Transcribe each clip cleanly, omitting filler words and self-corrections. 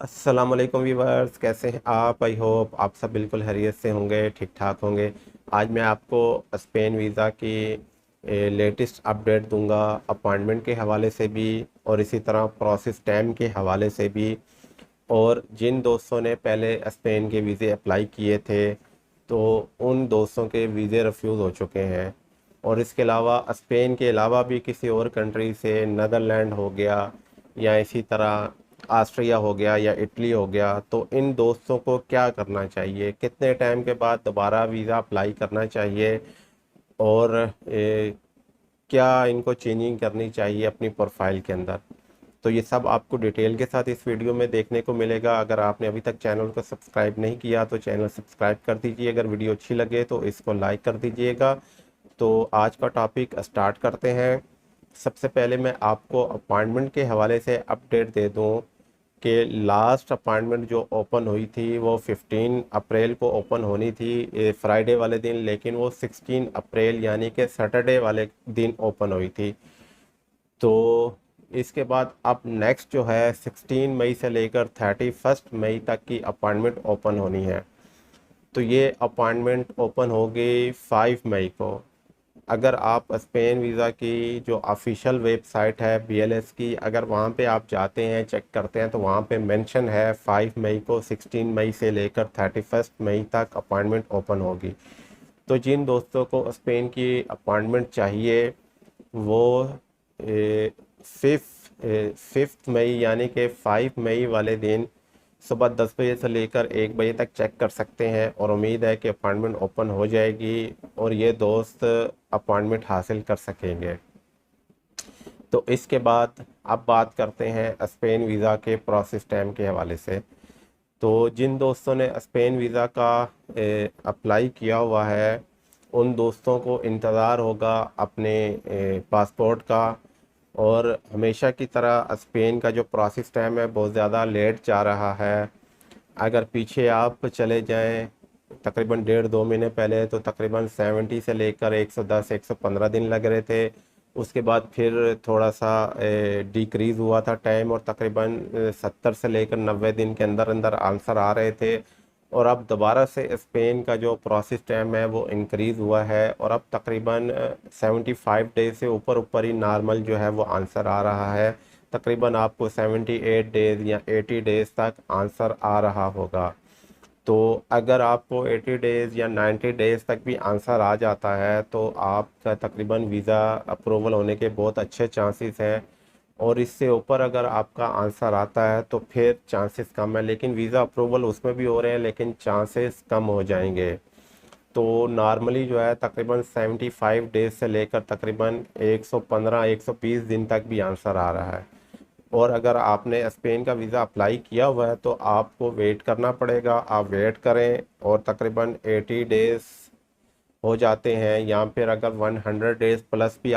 अस्सलाम वालेकुम व्यूवर्स, कैसे हैं आप? आई होप आप सब बिल्कुल खैरियत से होंगे, ठीक ठाक होंगे। आज मैं आपको स्पेन वीज़ा की लेटेस्ट अपडेट दूंगा, अपॉइंटमेंट के हवाले से भी और इसी तरह प्रोसेस टाइम के हवाले से भी। और जिन दोस्तों ने पहले स्पेन के वीज़े अप्लाई किए थे तो उन दोस्तों के वीज़े रिफ्यूज़ हो चुके हैं। और इसके अलावा स्पेन के अलावा भी किसी और कंट्री से, नदरलैंड हो गया या इसी तरह ऑस्ट्रिया हो गया या इटली हो गया, तो इन दोस्तों को क्या करना चाहिए, कितने टाइम के बाद दोबारा वीज़ा अप्लाई करना चाहिए और क्या इनको चेंजिंग करनी चाहिए अपनी प्रोफाइल के अंदर। तो ये सब आपको डिटेल के साथ इस वीडियो में देखने को मिलेगा। अगर आपने अभी तक चैनल को सब्सक्राइब नहीं किया तो चैनल सब्सक्राइब कर दीजिए। अगर वीडियो अच्छी लगे तो इसको लाइक कर दीजिएगा। तो आज का टॉपिक स्टार्ट करते हैं। सबसे पहले मैं आपको अपॉइंटमेंट के हवाले से अपडेट दे दूं कि लास्ट अपॉइंटमेंट जो ओपन हुई थी वो 15 अप्रैल को ओपन होनी थी, फ्राइडे वाले दिन, लेकिन वो 16 अप्रैल यानी कि सैटरडे वाले दिन ओपन हुई थी। तो इसके बाद अब नेक्स्ट जो है 16 मई से लेकर 31 मई तक की अपॉइंटमेंट ओपन होनी है। तो ये अपॉइंटमेंट ओपन होगी 5 मई को। अगर आप स्पेन वीज़ा की जो ऑफिशियल वेबसाइट है बीएलएस की, अगर वहाँ पे आप जाते हैं, चेक करते हैं, तो वहाँ पे मेंशन है 5 मई को 16 मई से लेकर 31 मई तक अपॉइंटमेंट ओपन होगी। तो जिन दोस्तों को स्पेन की अपॉइंटमेंट चाहिए वो फिफ्थ मई यानी कि 5 मई वाले दिन सुबह 10 बजे से लेकर 1 बजे तक चेक कर सकते हैं और उम्मीद है कि अपॉइंटमेंट ओपन हो जाएगी और ये दोस्त अपॉइंटमेंट हासिल कर सकेंगे। तो इसके बाद अब बात करते हैं स्पेन वीज़ा के प्रोसेस टाइम के हवाले से। तो जिन दोस्तों ने स्पेन वीज़ा का अप्लाई किया हुआ है उन दोस्तों को इंतज़ार होगा अपने पासपोर्ट का। और हमेशा की तरह स्पेन का जो प्रोसेस टाइम है बहुत ज़्यादा लेट जा रहा है। अगर पीछे आप चले जाएं तकरीबन 1.5-2 महीने पहले तो तकरीबन 70 से लेकर 110-115 दिन लग रहे थे। उसके बाद फिर थोड़ा सा डिक्रीज़ हुआ था टाइम और तकरीबन 70 से लेकर 90 दिन के अंदर अंदर आंसर आ रहे थे। और अब दोबारा से स्पेन का जो प्रोसेस टाइम है वो इंक्रीज़ हुआ है और अब तकरीबन 75 डेज से ऊपर ऊपर ही नॉर्मल जो है वो आंसर आ रहा है। तकरीबन आपको 78 डेज़ या 80 डेज़ तक आंसर आ रहा होगा। तो अगर आपको 80 डेज़ या 90 डेज़ तक भी आंसर आ जाता है तो आपका तकरीबन वीज़ा अप्रूवल होने के बहुत अच्छे चांसेस हैं। और इससे ऊपर अगर आपका आंसर आता है तो फिर चांसेस कम है, लेकिन वीज़ा अप्रूवल उसमें भी हो रहे हैं लेकिन चांसेस कम हो जाएंगे। तो नॉर्मली जो है तकरीबन 75 डेज़ से लेकर तकरीबन 115-120 दिन तक भी आंसर आ रहा है। और अगर आपने स्पेन का वीज़ा अप्लाई किया हुआ है तो आपको वेट करना पड़ेगा। आप वेट करें और तकरीबन 80 डेज़ हो जाते हैं या फिर अगर 100 डेज़ प्लस भी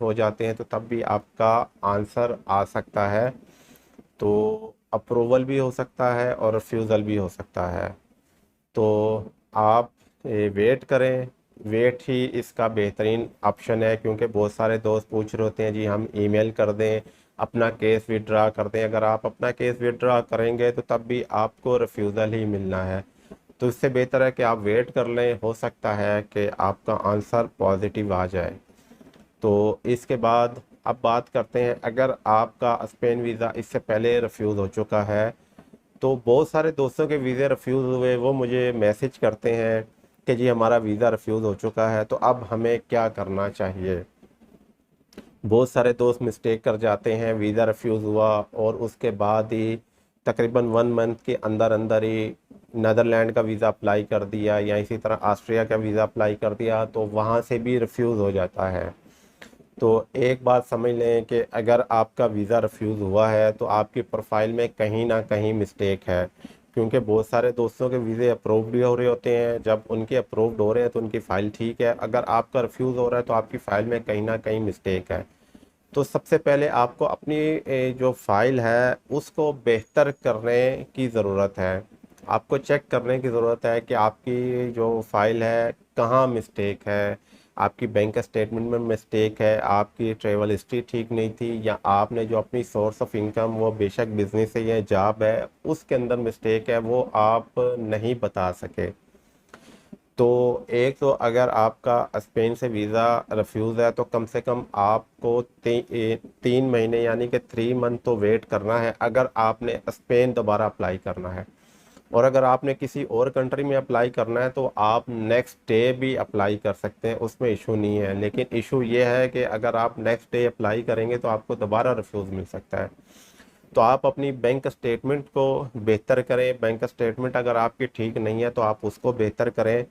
हो जाते हैं तो तब भी आपका आंसर आ सकता है। तो अप्रूवल भी हो सकता है और रिफ्यूज़ल भी हो सकता है। तो आप वेट करें। वेट ही इसका बेहतरीन ऑप्शन है, क्योंकि बहुत सारे दोस्त पूछ रहे होते हैं जी हम ईमेल कर दें, अपना केस विड्रा कर दें। अगर आप अपना केस विड्रा करेंगे तो तब भी आपको रिफ्यूज़ल ही मिलना है। तो इससे बेहतर है कि आप वेट कर लें, हो सकता है कि आपका आंसर पॉजिटिव आ जाए। तो इसके बाद अब बात करते हैं, अगर आपका स्पेन वीज़ा इससे पहले रिफ्यूज़ हो चुका है तो बहुत सारे दोस्तों के वीज़े रिफ्यूज़ हुए, वो मुझे मैसेज करते हैं कि जी हमारा वीज़ा रिफ्यूज़ हो चुका है तो अब हमें क्या करना चाहिए। बहुत सारे दोस्त मिस्टेक कर जाते हैं, वीज़ा रिफ्यूज़ हुआ और उसके बाद ही तकरीबन 1 मंथ के अंदर अंदर ही नदरलैंड का वीज़ा अप्लाई कर दिया या इसी तरह ऑस्ट्रिया का वीज़ा अप्लाई कर दिया तो वहाँ से भी रिफ्यूज़ हो जाता है। तो एक बात समझ लें कि अगर आपका वीज़ा रिफ्यूज़ हुआ है तो आपकी प्रोफाइल में कहीं ना कहीं मिस्टेक है, क्योंकि बहुत सारे दोस्तों के वीज़े अप्रूव भी हो रहे होते हैं। जब उनके अप्रूव्ड हो रहे हैं तो उनकी फ़ाइल ठीक है, अगर आपका रिफ्यूज़ हो रहा है तो आपकी फ़ाइल में कहीं ना कहीं मिस्टेक है। तो सबसे पहले आपको अपनी जो फ़ाइल है उसको बेहतर करने की ज़रूरत है। आपको चेक करने की ज़रूरत है कि आपकी जो फ़ाइल है कहाँ मिस्टेक है। आपकी बैंक स्टेटमेंट में मिस्टेक है, आपकी ट्रेवल हिस्ट्री ठीक नहीं थी, या आपने जो अपनी सोर्स ऑफ इनकम वो बेशक बिजनेस है या जॉब है उसके अंदर मिस्टेक है, वो आप नहीं बता सके। तो एक तो अगर आपका स्पेन से वीज़ा रिफ्यूज़ है तो कम से कम आपको 3 महीने यानी कि 3 मंथ तो वेट करना है अगर आपने स्पेन दोबारा अप्लाई करना है। और अगर आपने किसी और कंट्री में अप्लाई करना है तो आप नेक्स्ट डे भी अप्लाई कर सकते हैं, उसमें इशू नहीं है। लेकिन इशू ये है कि अगर आप नेक्स्ट डे अप्लाई करेंगे तो आपको दोबारा रिफ्यूज़ मिल सकता है। तो आप अपनी बैंक स्टेटमेंट को बेहतर करें, बैंक स्टेटमेंट अगर आपकी ठीक नहीं है तो आप उसको बेहतर करें।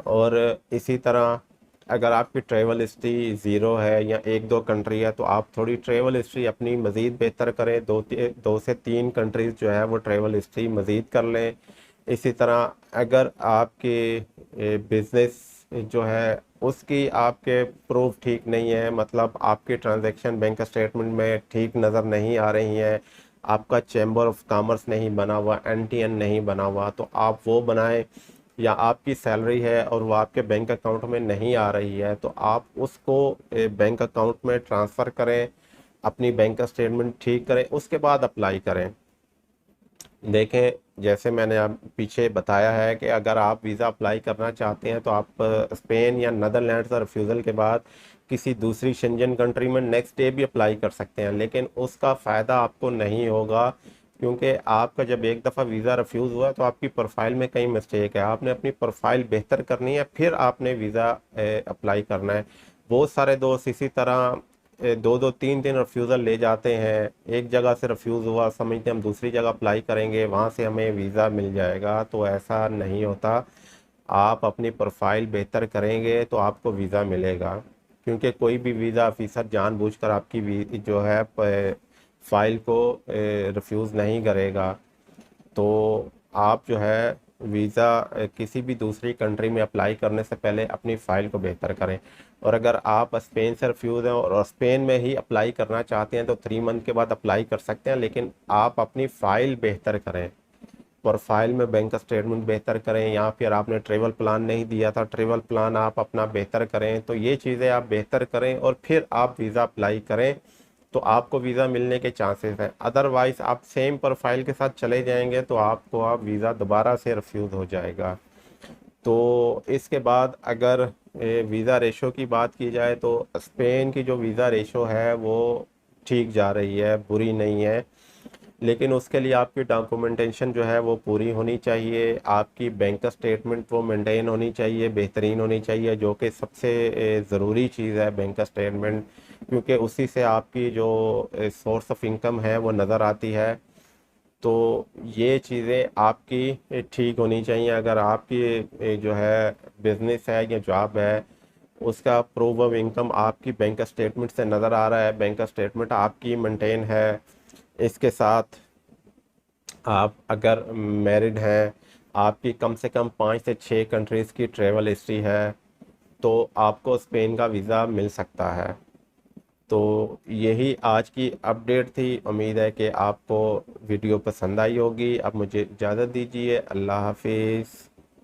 और इसी तरह अगर आपकी ट्रैवल हिस्ट्री ज़ीरो है या 1-2 कंट्री है तो आप थोड़ी ट्रैवल हिस्ट्री अपनी मज़ीद बेहतर करें, 2 से 3 कंट्रीज़ जो है वो ट्रैवल हिस्ट्री मज़ीद कर लें। इसी तरह अगर आपके बिज़नेस जो है उसकी आपके प्रूफ ठीक नहीं है, मतलब आपके ट्रांजैक्शन बैंक स्टेटमेंट में ठीक नज़र नहीं आ रही हैं, आपका चैम्बर ऑफ कॉमर्स नहीं बना हुआ, एनटीएन नहीं बना हुआ, तो आप वो बनाएं। या आपकी सैलरी है और वो आपके बैंक अकाउंट में नहीं आ रही है तो आप उसको बैंक अकाउंट में ट्रांसफ़र करें, अपनी बैंक स्टेटमेंट ठीक करें, उसके बाद अप्लाई करें। देखें, जैसे मैंने आप पीछे बताया है कि अगर आप वीज़ा अप्लाई करना चाहते हैं तो आप स्पेन या नदरलैंड से रिफ्यूज़ल के बाद किसी दूसरी शेंजन कंट्री में नेक्स्ट डे भी अप्लाई कर सकते हैं, लेकिन उसका फ़ायदा आपको नहीं होगा, क्योंकि आपका जब एक दफ़ा वीज़ा रिफ्यूज़ हुआ तो आपकी प्रोफाइल में कई मिस्टेक है, आपने अपनी प्रोफाइल बेहतर करनी है, फिर आपने वीज़ा अप्लाई करना है। बहुत सारे दोस्त इसी तरह 2-2 3 दिन रिफ्यूज़ल ले जाते हैं, एक जगह से रिफ्यूज़ हुआ समझते हम दूसरी जगह अप्लाई करेंगे वहाँ से हमें वीज़ा मिल जाएगा, तो ऐसा नहीं होता। आप अपनी प्रोफाइल बेहतर करेंगे तो आपको वीज़ा मिलेगा, क्योंकि कोई भी वीज़ा ऑफिसर जानबूझकर आपकी जो है फाइल को रिफ्यूज़ नहीं करेगा। तो आप जो है वीज़ा किसी भी दूसरी कंट्री में अप्लाई करने से पहले अपनी फ़ाइल को बेहतर करें। और अगर आप स्पेन से रिफ्यूज़ हैं और स्पेन में ही अप्लाई करना चाहते हैं तो 3 मंथ के बाद अप्लाई कर सकते हैं, लेकिन आप अपनी फ़ाइल बेहतर करें, प्रोफाइल में बैंक स्टेटमेंट बेहतर करें, या फिर आपने ट्रेवल प्लान नहीं दिया था, ट्रेवल प्लान आप अपना बेहतर करें। तो ये चीज़ें आप बेहतर करें और फिर आप वीज़ा अप्लाई करें तो आपको वीज़ा मिलने के चांसेस हैं। अदरवाइज़ आप सेम प्रोफाइल के साथ चले जाएंगे तो आपको आप वीज़ा दोबारा से रिफ्यूज़ हो जाएगा। तो इसके बाद अगर वीज़ा रेशो की बात की जाए तो स्पेन की जो वीज़ा रेशो है वो ठीक जा रही है, बुरी नहीं है, लेकिन उसके लिए आपकी डॉक्यूमेंटेशन जो है वो पूरी होनी चाहिए, आपकी बैंक स्टेटमेंट वो मेंटेन होनी चाहिए, बेहतरीन होनी चाहिए, जो कि सबसे ज़रूरी चीज़ है बैंक स्टेटमेंट, क्योंकि उसी से आपकी जो सोर्स ऑफ इनकम है वो नज़र आती है। तो ये चीज़ें आपकी ठीक होनी चाहिए। अगर आपकी जो है बिजनेस है या जॉब है उसका प्रूफ ऑफ इनकम आपकी बैंक स्टेटमेंट से नज़र आ रहा है, बैंक स्टेटमेंट आपकी मेंटेन है, इसके साथ आप अगर मैरिड हैं, आपकी कम से कम 5 से 6 कंट्रीज़ की ट्रैवल हिस्ट्री है, तो आपको स्पेन का वीज़ा मिल सकता है। तो यही आज की अपडेट थी, उम्मीद है कि आपको वीडियो पसंद आई होगी। अब मुझे इजाज़त दीजिए, अल्लाह हाफिज़।